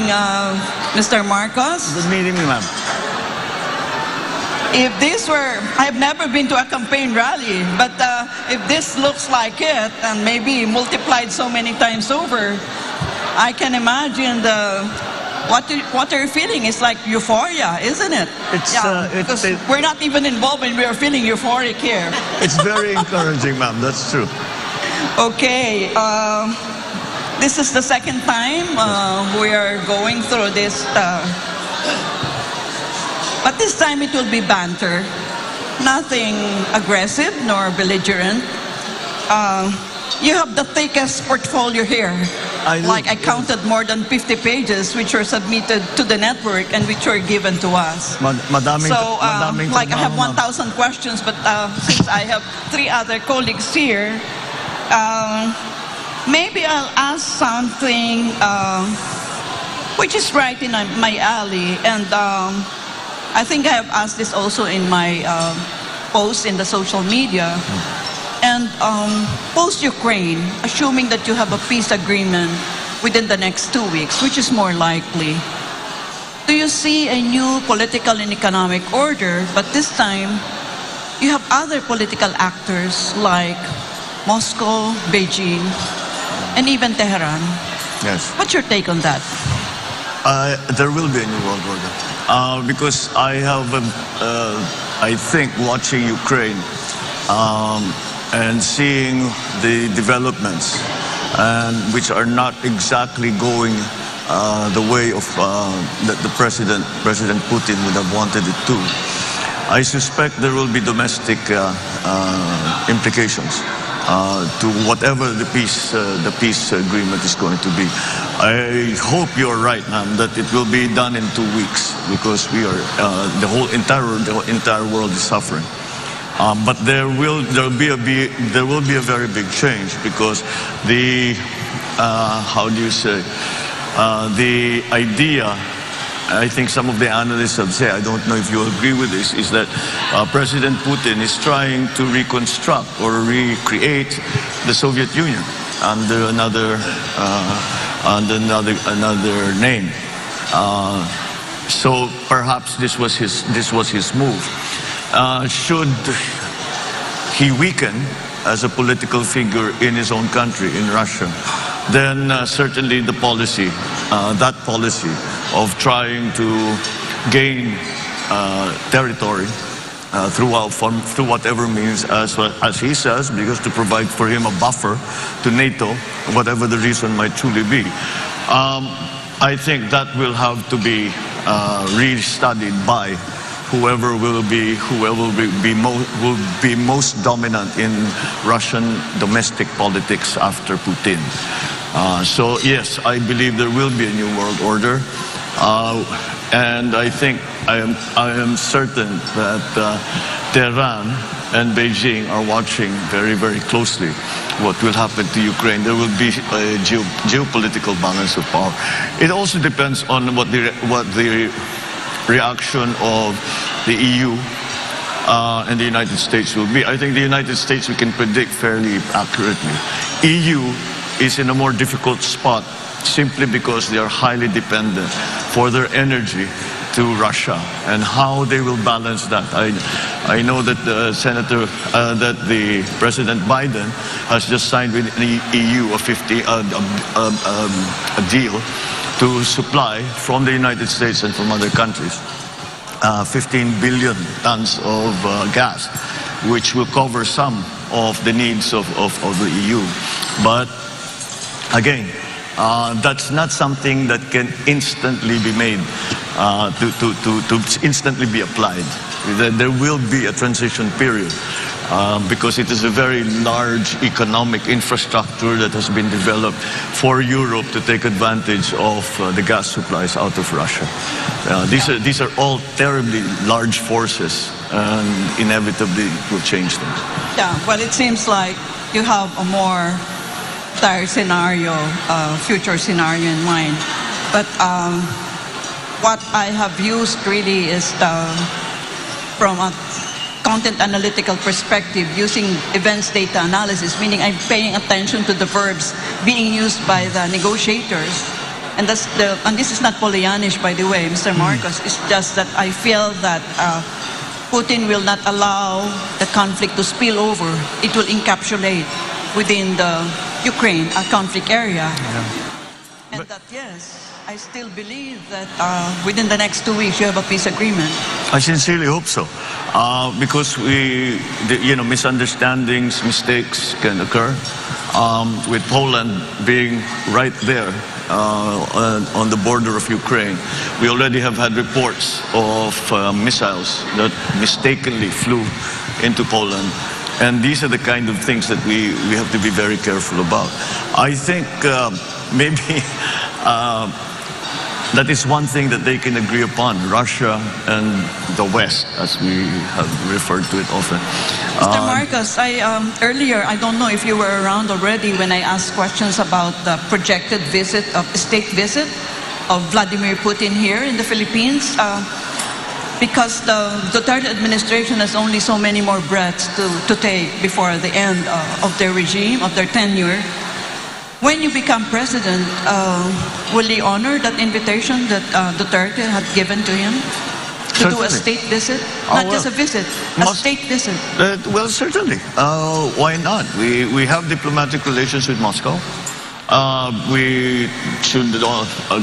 evening, Mr. Marcos. Good evening, ma'am. If this were, I've never been to a campaign rally, but if this looks like it, and maybe multiplied so many times over, I can imagine what you're feeling is like euphoria, isn't it? Because we're not even involved and we are feeling euphoric here. It's very encouraging, ma'am. That's true. Okay. This is the second time we are going through this. But this time it will be banter. Nothing aggressive nor belligerent. You have the thickest portfolio here. I counted more than 50 pages which were submitted to the network and which were given to us. Madaming, I have 1,000 questions, but since I have 3 other colleagues here, maybe I'll ask something which is right in my alley. And I think I have asked this also in my post in the social media. And post-Ukraine, assuming that you have a peace agreement within the next 2 weeks, which is more likely, do you see a new political and economic order, but this time you have other political actors like Moscow, Beijing, and even Tehran? Yes. What's your take on that? There will be a new world order. Because I have, I think, watching Ukraine, and seeing the developments, and which are not exactly going the way of that the President Putin would have wanted it to. I suspect there will be domestic implications to whatever the peace agreement is going to be. I hope you're right, ma'am, that it will be done in 2 weeks, because we are the entire world is suffering. But there will be a very big change, because the the idea, I think some of the analysts have said, I don't know if you agree with this, is that President Putin is trying to reconstruct or recreate the Soviet Union under another name. So perhaps this was his move. Should he weaken as a political figure in his own country, in Russia, then certainly the policy, that policy of trying to gain territory through whatever means, as he says, because to provide for him a buffer to NATO, whatever the reason might truly be. I think that will have to be re-studied by whoever will be most dominant in Russian domestic politics after Putin. So yes, I believe there will be a new world order, and I think I am certain that Tehran and Beijing are watching very, very closely what will happen to Ukraine. There will be a geopolitical balance of power. It also depends on what the reaction of the EU and the United States will be. I think the United States we can predict fairly accurately. EU is in a more difficult spot simply because they are highly dependent for their energy to Russia, and how they will balance that. I know that the President Biden has just signed with the EU a deal to supply from the United States and from other countries 15 billion tons of gas, which will cover some of the needs of the EU. But again, that's not something that can instantly be made, to instantly be applied. There will be a transition period, because it is a very large economic infrastructure that has been developed for Europe to take advantage of the gas supplies out of Russia. These are all terribly large forces, and inevitably it will change things. Yeah, well, it seems like you have a more dire scenario, future scenario in mind. But what I have used really is from a content analytical perspective, using events data analysis, meaning I'm paying attention to the verbs being used by the negotiators. and and this is not Pollyannish, by the way, Mr. Marcos. It's just that I feel that Putin will not allow the conflict to spill over. It will encapsulate within the Ukraine conflict area. And that, yes, I still believe that within the next 2 weeks you have a peace agreement. I sincerely hope so, because misunderstandings, mistakes can occur. With Poland being right there on the border of Ukraine, we already have had reports of missiles that mistakenly flew into Poland. And these are the kind of things that we have to be very careful about. I think maybe that is one thing that they can agree upon, Russia and the West, as we have referred to it often. Mr. Marcos, earlier, I don't know if you were around already when I asked questions about the projected state visit of Vladimir Putin here in the Philippines. Because the Duterte administration has only so many more breaths to take before the end of their regime, of their tenure. When you become president, will he honor that invitation that Duterte had given to him to do a state visit? Not just a visit, a state visit. Well, certainly. Why not? We have diplomatic relations with Moscow. We should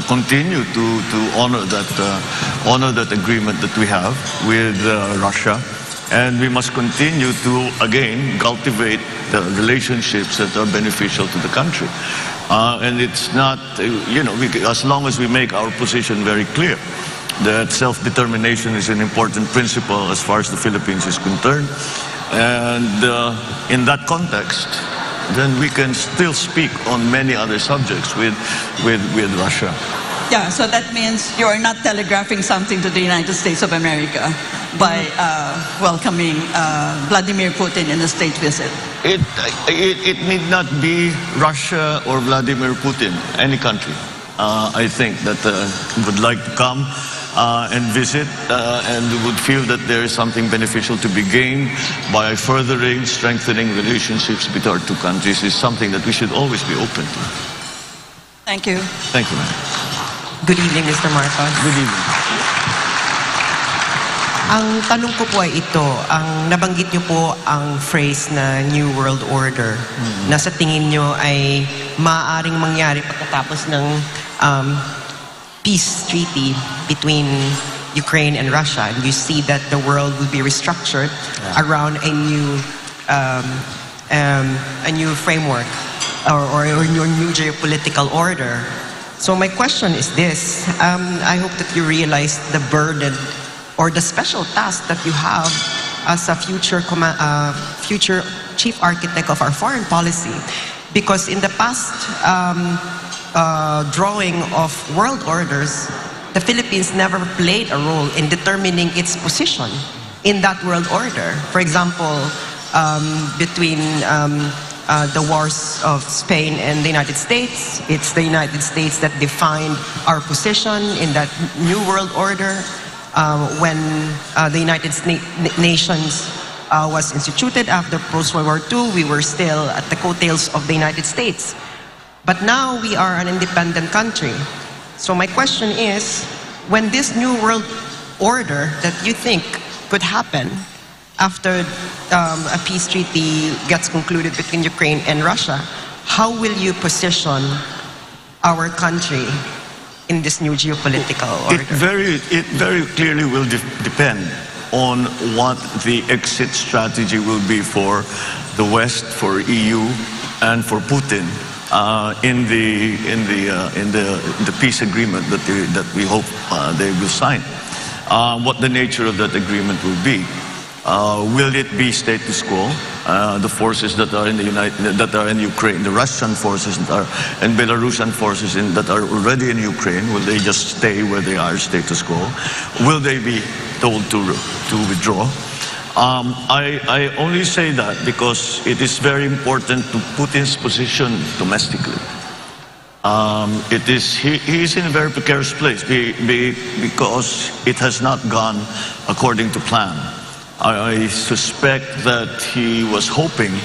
continue to honor that agreement that we have with Russia. And we must continue to, again, cultivate the relationships that are beneficial to the country. And it's not, as long as we make our position very clear that self-determination is an important principle as far as the Philippines is concerned. And in that context, then we can still speak on many other subjects with Russia. Yeah, so that means you are not telegraphing something to the United States of America by welcoming Vladimir Putin in a state visit. It need not be Russia or Vladimir Putin, any country, I think, that would like to come and visit and would feel that there is something beneficial to be gained by furthering, strengthening relationships between our two countries is something that we should always be open to. Thank you. Thank you, ma'am. Good evening, Mr. Marcos. Good evening. Ang tanong ko po ay ito, ang nabanggit niyo po ang phrase na New World Order na sa tingin niyo ay maaaring mangyari pagkatapos ng peace treaty between Ukraine and Russia. And you see that the world will be restructured around a new framework or a new geopolitical order. So my question is this, I hope that you realize the burden or the special task that you have as a future chief architect of our foreign policy. Because in the past drawing of world orders, the Philippines never played a role in determining its position in that world order. For example, between the wars of Spain and the United States, it's the United States that defined our position in that new world order. When the United Nations was instituted after post-World War II, we were still at the coattails of the United States. But now we are an independent country. So my question is, when this new world order that you think could happen after a peace treaty gets concluded between Ukraine and Russia, how will you position our country in this new geopolitical order? It very clearly will depend on what the exit strategy will be for the West, for EU, and for Putin in the peace agreement that we hope they will sign. What the nature of that agreement will be. Will it be status quo? The forces that are in Ukraine, the Russian forces and Belarusian forces that are already in Ukraine, will they just stay where they are, status quo? Will they be told to withdraw? I only say that because it is very important to Putin's position domestically. He is in a very precarious place because it has not gone according to plan. I suspect that he was hoping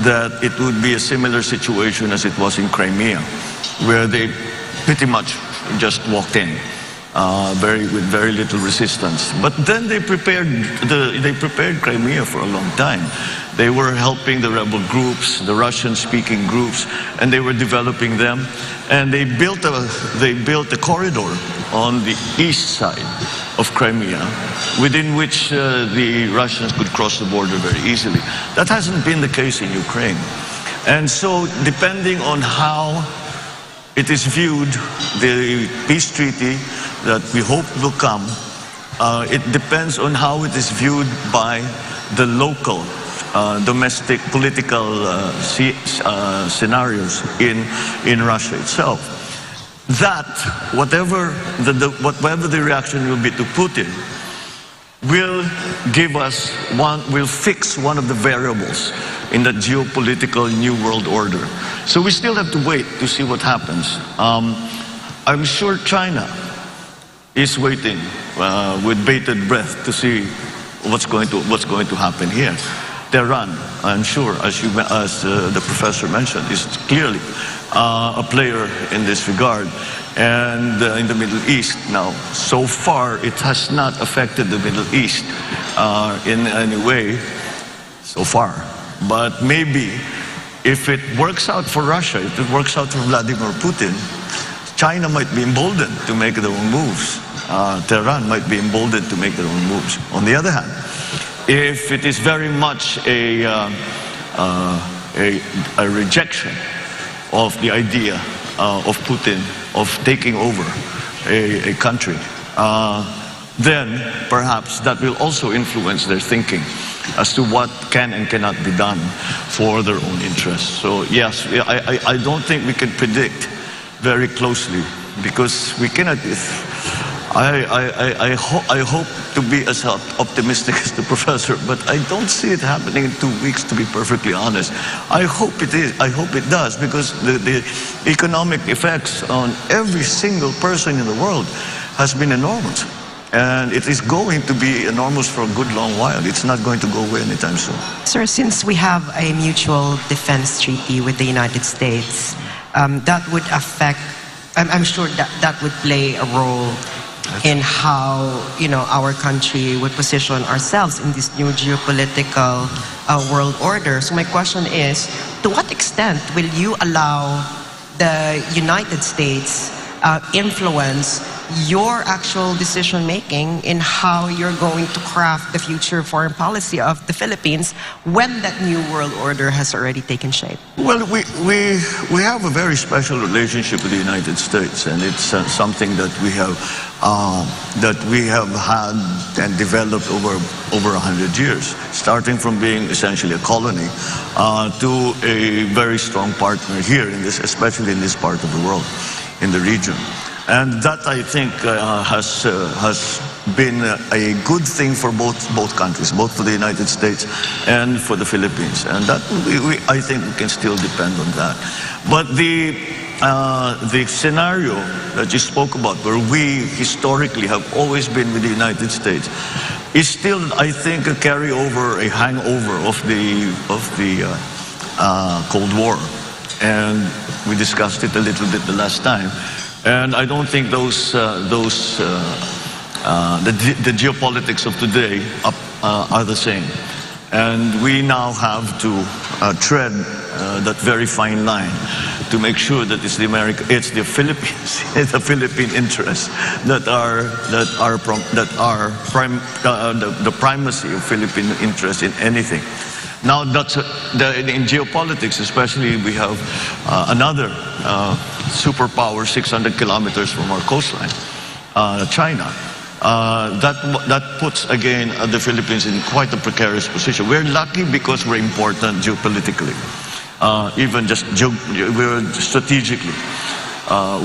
that it would be a similar situation as it was in Crimea, where they pretty much just walked in. With very little resistance. But then they prepared Crimea for a long time. They were helping the rebel groups, the Russian-speaking groups, and they were developing them. And they built a corridor on the east side of Crimea, within which the Russians could cross the border very easily. That hasn't been the case in Ukraine. And so, depending on how it is viewed, the peace treaty that we hope will come, it depends on how it is viewed by the local domestic political scenarios in Russia itself. That, whatever the reaction will be to Putin, will fix one of the variables in the geopolitical new world order. So we still have to wait to see what happens. I'm sure China is waiting with bated breath to see what's going to happen here. Tehran, I'm sure, as the professor mentioned, is clearly a player in this regard. And in the Middle East now, so far it has not affected the Middle East in any way so far. But maybe if it works out for Russia, if it works out for Vladimir Putin, China might be emboldened to make their own moves. Tehran might be emboldened to make their own moves. On the other hand, if it is very much a rejection of the idea of Putin of taking over a country, then perhaps that will also influence their thinking as to what can and cannot be done for their own interests. So yes, I don't think we can predict very closely, because we cannot. I hope to be as optimistic as the professor, but I don't see it happening in 2 weeks, to be perfectly honest. I hope it is. I hope it does, because the economic effects on every single person in the world has been enormous. And it is going to be enormous for a good long while. It's not going to go away anytime soon. Sir, since we have a mutual defense treaty with the United States, that would affect, I'm sure that would play a role in how, our country would position ourselves in this new geopolitical world order. So my question is, to what extent will you allow the United States influence your actual decision making in how you're going to craft the future foreign policy of the Philippines when that new world order has already taken shape? Well, we have a very special relationship with the United States, and it's something that we have had and developed over 100 years, starting from being essentially a colony to a very strong partner here in this, especially in this part of the world, in the region. And that, I think, has been a good thing for both countries, both for the United States and for the Philippines. And that I think we can still depend on that. But the scenario that you spoke about, where we historically have always been with the United States, is still, I think, a carryover, a hangover of the Cold War. And we discussed it a little bit the last time. And I don't think the geopolitics of today are the same. And we now have to tread that very fine line to make sure that it's the Philippines, it's the Philippine interests that are the primacy of Philippine interests in anything. Now, in geopolitics, especially, we have another superpower 600 kilometers from our coastline, China. That puts, again, the Philippines in quite a precarious position. We're lucky because we're important geopolitically, even just we're strategically.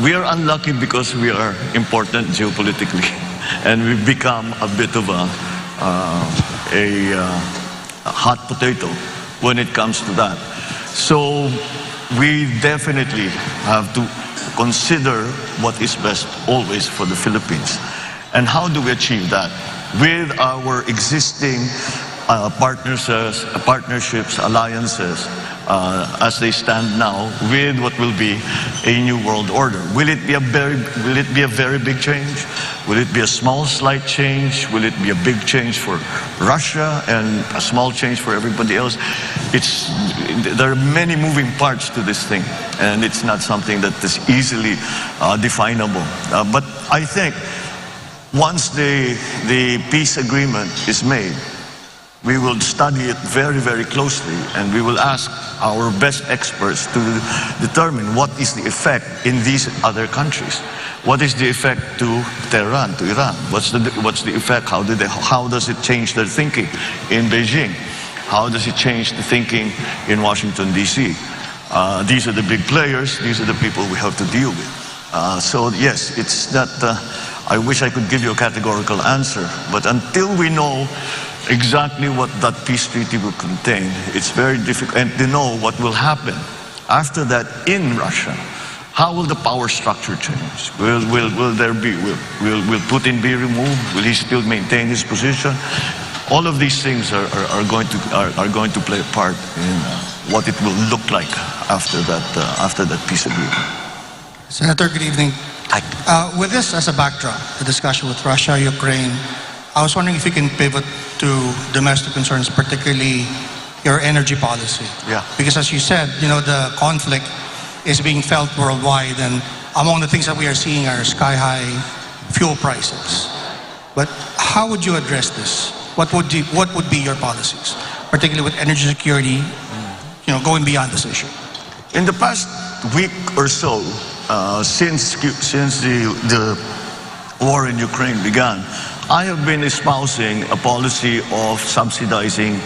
We are unlucky because we are important geopolitically, and we've become a bit of a hot potato when it comes to that. So we definitely have to consider what is best always for the Philippines. And how do we achieve that? With our existing partnerships, alliances as they stand now with what will be a new world order. Will it be a very big change? Will it be a small, slight change? Will it be a big change for Russia and a small change for everybody else? There are many moving parts to this thing, and it's not something that is easily definable. But I think once the peace agreement is made, we will study it very, very closely, and we will ask our best experts to determine what is the effect in these other countries. What is the effect to Tehran, to Iran? What's the effect? How does it change their thinking in Beijing? How does it change the thinking in Washington, D.C.? These are the big players. These are the people we have to deal with. So yes, it's not, I wish I could give you a categorical answer, but until we know exactly what that peace treaty will contain, it's very difficult, and to know what will happen after that in Russia. How will the power structure change? Will Putin be removed? Will he still maintain his position? All of these things are going to play a part in what it will look like after that peace agreement. Senator, good evening. Hi. With this as a backdrop, the discussion with Russia, Ukraine, I was wondering if you can pivot to domestic concerns, particularly your energy policy. Yeah. Because as you said, the conflict is being felt worldwide, and among the things that we are seeing are sky-high fuel prices. But how would you address this? What would be your policies, particularly with energy security, going beyond this issue? In the past week or so, since the war in Ukraine began, I have been espousing a policy of subsidizing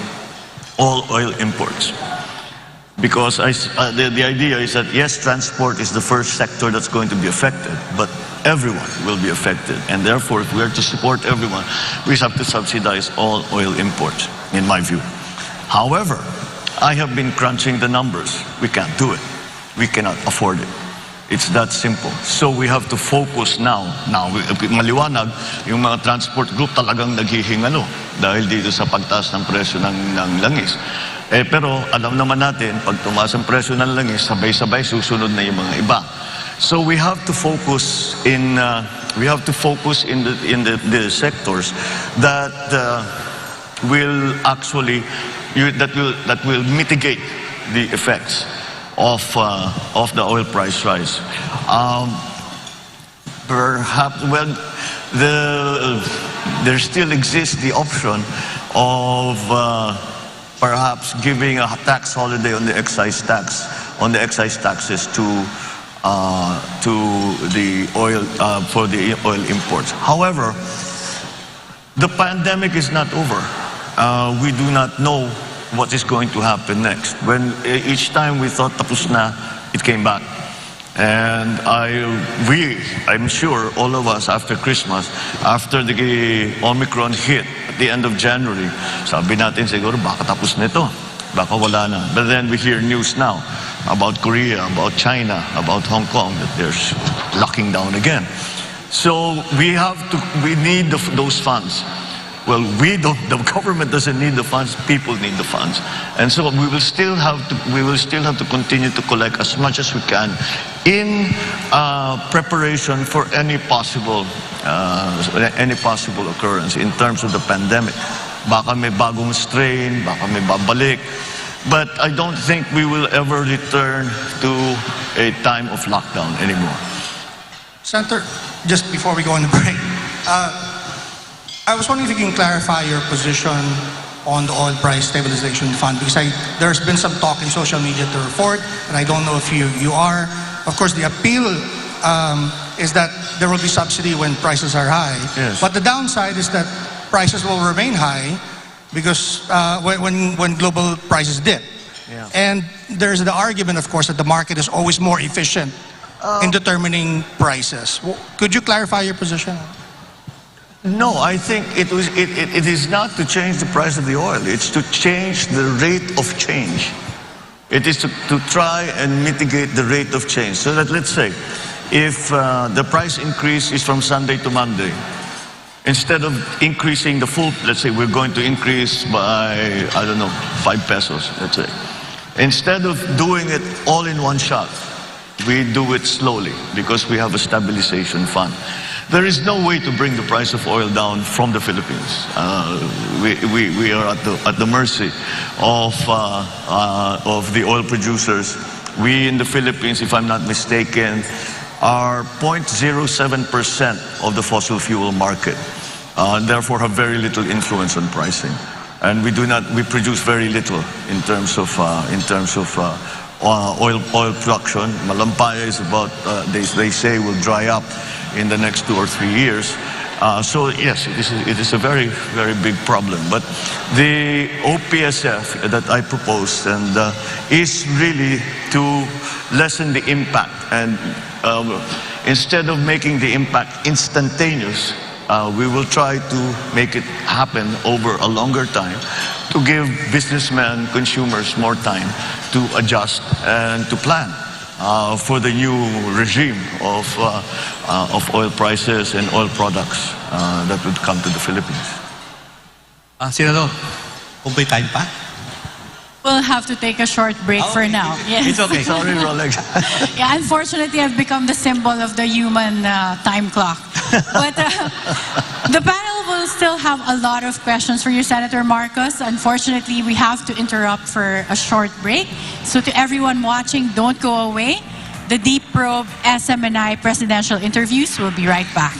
all oil imports. Because the idea is that, yes, transport is the first sector that's going to be affected, but everyone will be affected. And therefore, if we are to support everyone, we have to subsidize all oil imports, in my view. However, I have been crunching the numbers. We can't do it. We cannot afford it. It's that simple. So we have to focus now. Now, maliwanag, yung mga transport group talagang naghihingalo dahil dito sa pagtaas ng presyo ng langis. Pero alam naman natin, pag tumaas ang presyo ng langis, sabay-sabay susunod na yung mga iba. So we have to focus in the sectors that will actually that will mitigate the effects of the oil price rise. Perhaps, well, there still exists the option of perhaps giving a tax holiday on the excise taxes to the oil for the oil imports. However, the pandemic is not over. We do not know what is going to happen next. When each time we thought tapos na, it came back. And I'm sure all of us after Christmas, after the Omicron hit at the end of January, sabi natin siguro baka tapos na ito, baka wala na. But then we hear news now about Korea, about China, about Hong Kong, that they're locking down again. So we need those funds. Well, the government doesn't need the funds, people need the funds. And so we will still have to continue to collect as much as we can in preparation for any possible occurrence in terms of the pandemic. Baka may bagong strain, baka may babalik. But I don't think we will ever return to a time of lockdown anymore. Senator, just before we go on the break, I was wondering if you can clarify your position on the oil price stabilization fund, because there's been some talk in social media to report, and I don't know if you are. Of course, the appeal is that there will be subsidy when prices are high. Yes. But the downside is that prices will remain high because when global prices dip. Yeah. And there's the argument, of course, that the market is always more efficient in determining prices. Could you clarify your position? No, I think it is not to change the price of the oil. It's to change the rate of change. It is to try and mitigate the rate of change. So that, let's say, if the price increase is from Sunday to Monday, instead of increasing the full, let's say we're going to increase by, I don't know, 5 pesos, let's say. Instead of doing it all in one shot, we do it slowly because we have a stabilization fund. There is no way to bring the price of oil down from the Philippines. We are at the mercy of the oil producers. We in the Philippines, if I'm not mistaken, are 0.07% of the fossil fuel market, and therefore have very little influence on pricing. And we produce very little in terms of oil production. Malampaya is about, they say, will dry up in the next 2 or 3 years. So yes, it is a very, very big problem. But the OPSF that I proposed is really to lessen the impact. And instead of making the impact instantaneous, we will try to make it happen over a longer time to give businessmen, consumers more time to adjust and to plan for the new regime of oil prices and oil products that would come to the Philippines. Senador, kung may time pa? We'll have to take a short break for now. Yes. It's okay. Sorry, Rolex. Yeah, unfortunately, I've become the symbol of the human time clock. But the panel will still have a lot of questions for you, Senator Marcos. Unfortunately, we have to interrupt for a short break. So to everyone watching, don't go away. The Deep Probe SMNI presidential interviews will be right back.